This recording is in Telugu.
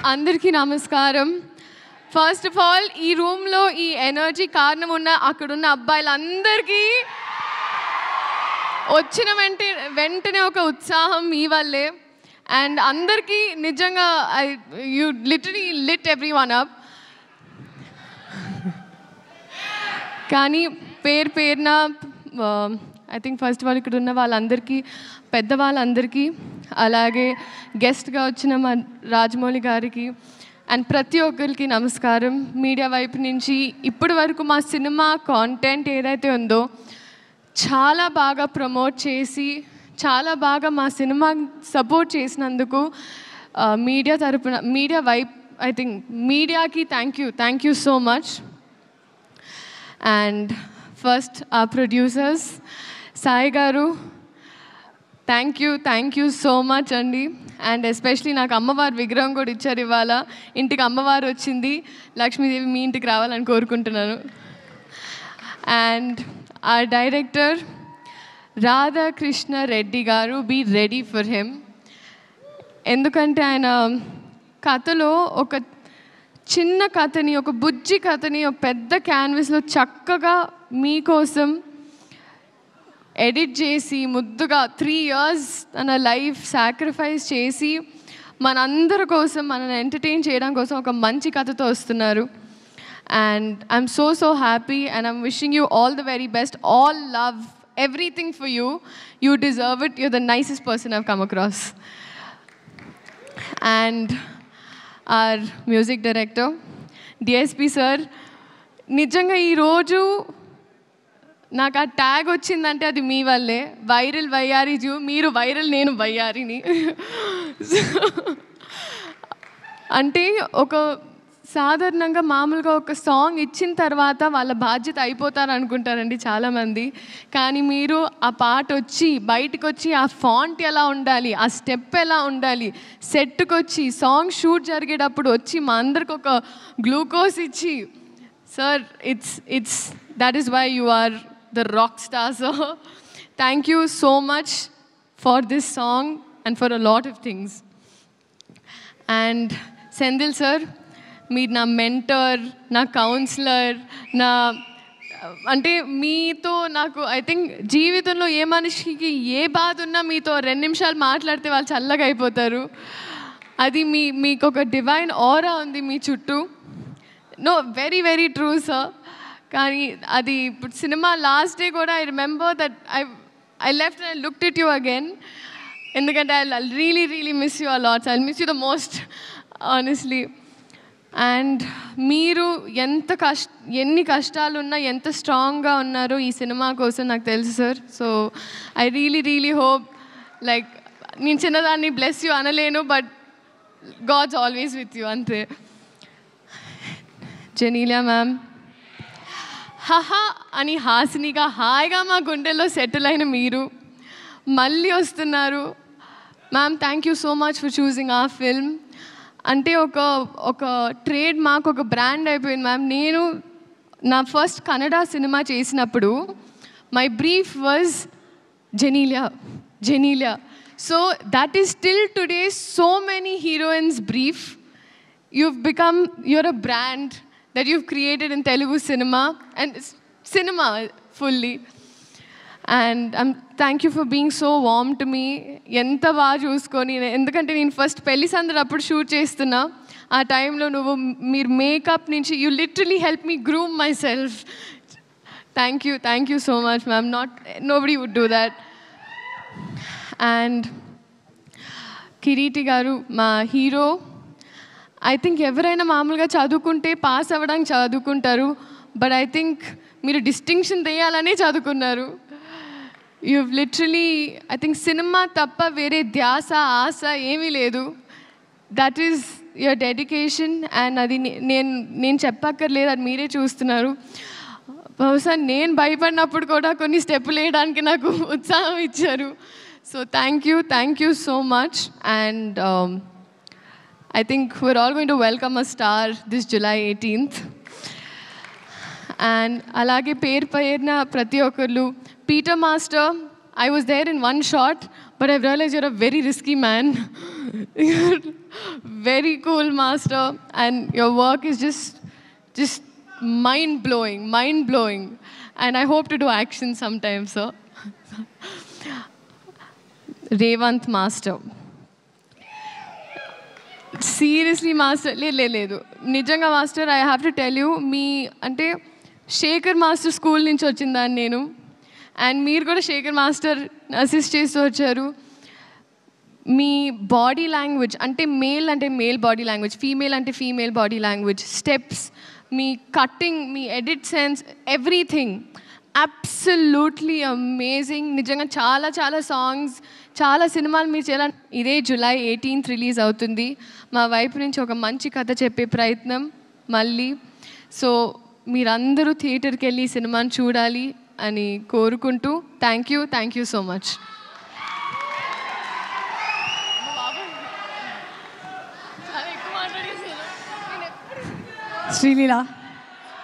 అందరికీ నమస్కారం. ఫస్ట్ ఆఫ్ ఆల్ ఈ రూమ్లో ఈ ఎనర్జీ కారణం ఉన్న అక్కడున్న అబ్బాయిలందరికీ వచ్చిన వెంటనే ఒక ఉత్సాహం మీ వల్లే. అండ్ అందరికీ నిజంగా you literally lit every one up. కానీ పేరున I think first of all ఇక్కడ ఉన్న వాళ్ళందరికీ, పెద్దవాళ్ళందరికీ, అలాగే గెస్ట్గా వచ్చిన మా రాజమౌళి గారికి అండ్ ప్రతి ఒక్కరికి నమస్కారం. మీడియా వైపు నుంచి ఇప్పటి వరకు మా సినిమా కాంటెంట్ ఏదైతే ఉందో చాలా బాగా ప్రమోట్ చేసి చాలా బాగా మా సినిమా సపోర్ట్ చేసినందుకు మీడియా తరపున, మీడియా వైపు ఐ థింక్ మీడియాకి thank you so much. And first ఆ ప్రొడ్యూసర్స్ సాయి గారు, థ్యాంక్ యూ సో మచ్ అండి. అండ్ ఎస్పెషలీ నాకు అమ్మవారి విగ్రహం కూడా ఇచ్చారు ఇవాళ. ఇంటికి అమ్మవారు వచ్చింది, లక్ష్మీదేవి మీ ఇంటికి రావాలని కోరుకుంటున్నాను. అండ్ ఆ డైరెక్టర్ రాధాకృష్ణ రెడ్డి గారు, బీ రెడీ ఫర్ హిమ్. ఎందుకంటే ఆయన కథలో ఒక చిన్న కథని, ఒక బుజ్జి కథని ఒక పెద్ద క్యాన్వస్లో చక్కగా మీకోసం ఎడిట్ చేసి ముద్దుగా 3 years తన లైఫ్ సాక్రిఫైస్ చేసి మనందరి కోసం, మనల్ని ఎంటర్టైన్ చేయడం కోసం ఒక మంచి కథతో వస్తున్నారు. And I'm so happy and I'm wishing you all the very best. All love, everything for you. You deserve it. You're the nicest person I've come across. And our music director, DSP sir, నిజంగా ఈరోజు నాకు ఆ ట్యాగ్ వచ్చిందంటే అది మీ వల్లే. వైరల్ వయ్యారి జూ, మీరు వైరల్, నేను వయ్యారిని. అంటే ఒక సాధారణంగా మామూలుగా ఒక సాంగ్ ఇచ్చిన తర్వాత వాళ్ళ బాధ్యత అయిపోతారు అనుకుంటారండి చాలామంది. కానీ మీరు ఆ పాట వచ్చి బయటకు వచ్చి ఆ ఫాంట్ ఎలా ఉండాలి, ఆ స్టెప్ ఎలా ఉండాలి, సెట్కి వచ్చి సాంగ్ షూట్ జరిగేటప్పుడు వచ్చి మా అందరికి ఒక గ్లూకోజ్ ఇచ్చి, sir it's that is why you are the rock star. So thank you so much for this song and for a lot of things. And Senthil sir, మీరు నా మెంటర్, నా కౌన్సిలర్, అంటే మీతో నాకు ఐ థింక్ జీవితంలో ఏ మనిషికి ఏ బాధ ఉన్నా మీతో 2 నిమిషాలు మాట్లాడితే వాళ్ళు చల్లగా అయిపోతారు. అది మీకు ఒక డివైన్ ఆరా ఉంది మీ చుట్టూ. No, very true sir. కానీ అది ఇప్పుడు సినిమా లాస్ట్ డే కూడా I remember that I left and I looked at you again. ఎందుకంటే I really miss you a lot. I miss you the most honestly. And మీరు ఎన్ని కష్టాలున్నా ఎంత స్ట్రాంగ్గా ఉన్నారో ఈ సినిమా కోసం నాకు తెలుసు sir. So I really hope, like నేను చిన్నదాన్ని బ్లెస్ యూ అనలేను, but God's always with you, అంతే. జెనీలియా మ్యామ్, హహా అని హాసినిగా హాయిగా మా గుండెల్లో సెటిల్ అయిన మీరు మళ్ళీ వస్తున్నారు. Ma'am, thank you so much for choosing ఆ ఫిల్మ్. అంటే ఒక ట్రేడ్ మార్క్, ఒక బ్రాండ్ అయిపోయింది మ్యామ్. నేను నా ఫస్ట్ కన్నడ సినిమా చేసినప్పుడు my brief was Genelia. So that is still today so many heroines brief. you're a brand that you've created in Telugu cinema and cinema fully. And thank you for being so warm to me. ఎంత బాగా చూసుకొని, ఎందుకంటే నేను ఫస్ట్ పెళ్లి సందడి అప్పుడు షూట్ చేస్తున్నా. ఆ టైంలో మీరు మేకప్ నుంచి you literally help me groom myself. Thank you so much ma'am. Nobody would do that. And Kireeti గారు, మా హీరో. ఐ థింక్ ఎవరైనా మామూలుగా చదువుకుంటే పాస్ అవ్వడానికి చదువుకుంటారు, బట్ ఐ థింక్ మీరు డిస్టింక్షన్ తీయాలనే చదువుకున్నారు. you've literally, I think cinema తప్ప వేరే ధ్యాస ఆశ ఏమీ లేదు. That is your dedication. And అది నేను చెప్పక్కర్లేదు, అది మీరే చూస్తున్నారు. బహుశా నేను భయపడినప్పుడు కూడా కొన్ని స్టెప్పులు వేయడానికి నాకు ఉత్సాహం ఇచ్చారు. So thank you so much. And I think we're all going to welcome a star this July 18th. And అలాగే పేరున ప్రతి ఒక్కరు, Peter Master, I was there in one shot, but I've realized you're a very risky man. Very cool, master, and your work is just mind blowing, and I hope to do action sometime, sir. Revant master, seriously master, లేదు నిజంగా master, I have to tell you, మీ అంటే శేఖర్ మాస్టర్ స్కూల్ నుంచి వచ్చిందాన్ని నేను, అండ్ మీరు కూడా శేఖర్ మాస్టర్ అసిస్ట్ చేస్తూ వచ్చారు. మీ బాడీ లాంగ్వేజ్ అంటే మేల్ బాడీ లాంగ్వేజ్, ఫీమేల్ అంటే ఫీమేల్ బాడీ లాంగ్వేజ్, స్టెప్స్, మీ కట్టింగ్, మీ edit sense, everything absolutely amazing. నిజంగా చాలా చాలా సాంగ్స్, చాలా సినిమాలు మీరు చేయాలి. ఇదే July 18th రిలీజ్ అవుతుంది. మా వైపు నుంచి ఒక మంచి కథ చెప్పే ప్రయత్నం మళ్ళీ. సో మీరందరూ థియేటర్కి వెళ్ళి ఈ సినిమాని చూడాలి అని కోరుకుంటూ thank you so much. Sreeleela